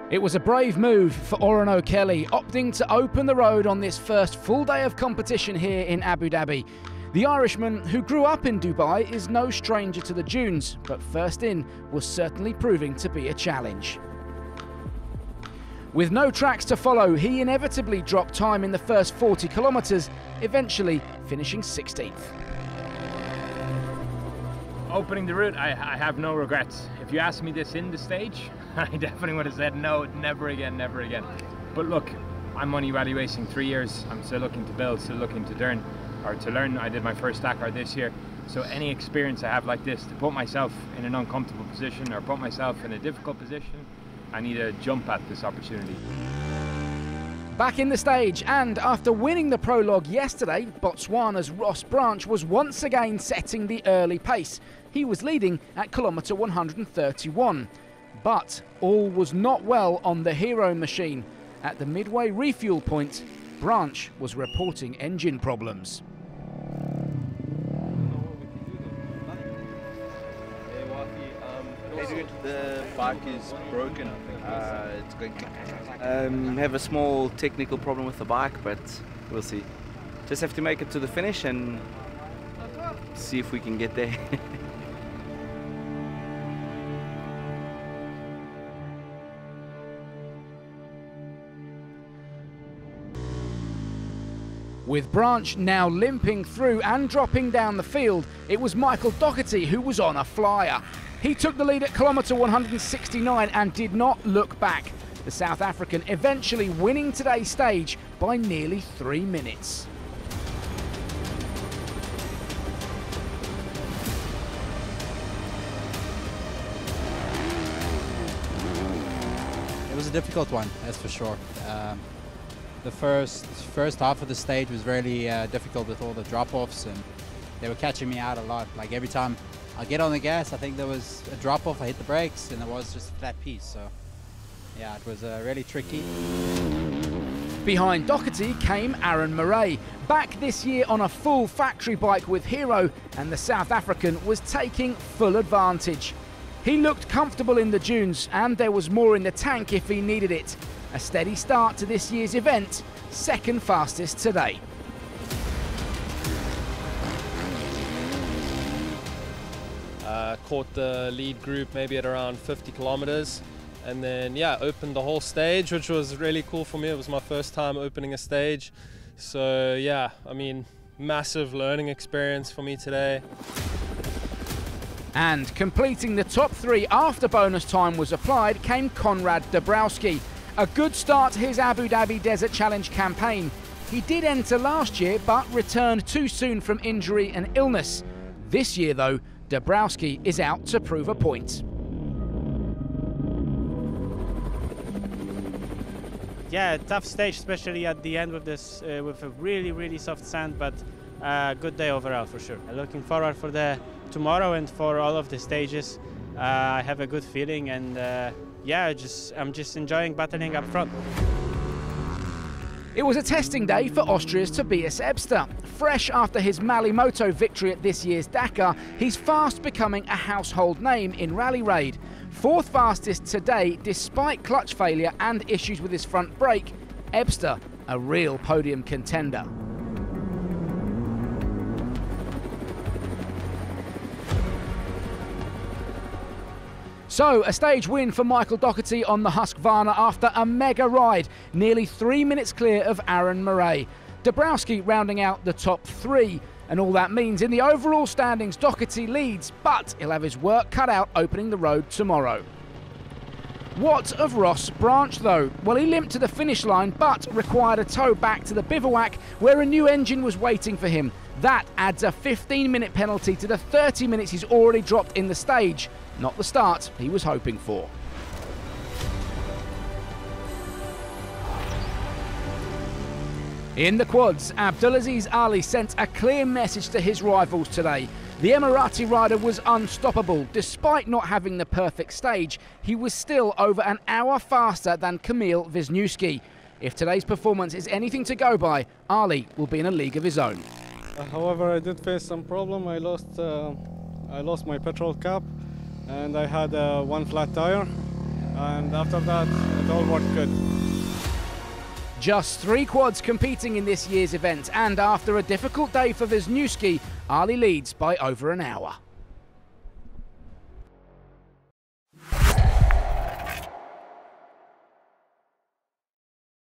It was a brave move for Oren O'Kelly, opting to open the road on this first full day of competition here in Abu Dhabi. The Irishman, who grew up in Dubai, is no stranger to the dunes, but first in was certainly proving to be a challenge. With no tracks to follow, he inevitably dropped time in the first 40 kilometres, eventually finishing 16th. Opening the route, I have no regrets. If you asked me this in the stage, I definitely would have said no, never again, never again. But look, I'm only rally racing 3 years. I'm still looking to build, still looking to learn. I did my first Dakar this year. So any experience I have like this, to put myself in an uncomfortable position or put myself in a difficult position, I need to jump at this opportunity. Back in the stage, and after winning the prologue yesterday, Botswana's Ross Branch was once again setting the early pace. He was leading at kilometre 131. But all was not well on the Hero machine. At the midway refuel point, Branch was reporting engine problems. The bike is broken. It's going to have a small technical problem with the bike, but we'll see. Just have to make it to the finish and see if we can get there. With Branch now limping through and dropping down the field, it was Michael Doherty who was on a flyer. He took the lead at kilometre 169 and did not look back. The South African eventually winning today's stage by nearly 3 minutes. It was a difficult one, that's for sure. The first half of the stage was really difficult with all the drop-offs, and they were catching me out a lot. Like every time I get on the gas, I think there was a drop-off, I hit the brakes, and there was just a flat piece. So yeah, it was really tricky. Behind Doherty came Aaron Murray, back this year on a full factory bike with Hero, and the South African was taking full advantage. He looked comfortable in the dunes, and there was more in the tank if he needed it. A steady start to this year's event, second fastest today. Caught the lead group maybe at around 50 kilometers, and then yeah, opened the whole stage, which was really cool for me. It was my first time opening a stage, so yeah, I mean, massive learning experience for me today. And completing the top three after bonus time was applied came Konrad Dabrowski. A good start to his Abu Dhabi Desert Challenge campaign. He did enter last year but returned too soon from injury and illness. This year though, Dabrowski is out to prove a point. Yeah, tough stage, especially at the end with this with a really soft sand, but good day overall for sure. Looking forward for the tomorrow and for all of the stages. I have a good feeling, and yeah, I'm just enjoying battling up front. It was a testing day for Austria's Tobias Ebster. Fresh after his Moto victory at this year's Dakar, he's fast becoming a household name in Rally Raid. Fourth fastest today, despite clutch failure and issues with his front brake. Ebster, a real podium contender. So, a stage win for Michael Doherty on the Husqvarna after a mega ride, nearly 3 minutes clear of Aaron Murray. Dabrowski rounding out the top three, and all that means in the overall standings Doherty leads, but he'll have his work cut out opening the road tomorrow. What of Ross Branch though? Well, he limped to the finish line but required a tow back to the bivouac where a new engine was waiting for him. That adds a 15-minute penalty to the 30 minutes he's already dropped in the stage. Not the start he was hoping for. In the quads, Abdulaziz Ali sent a clear message to his rivals today. The Emirati rider was unstoppable. Despite not having the perfect stage, he was still over an hour faster than Kamil Wisniewski. If today's performance is anything to go by, Ali will be in a league of his own. However, I did face some problem. I lost my petrol cap, and I had one flat tire. and after that, it all worked good. Just 3 quads competing in this year's event, and after a difficult day for Wisniewski, Ali leads by over an hour.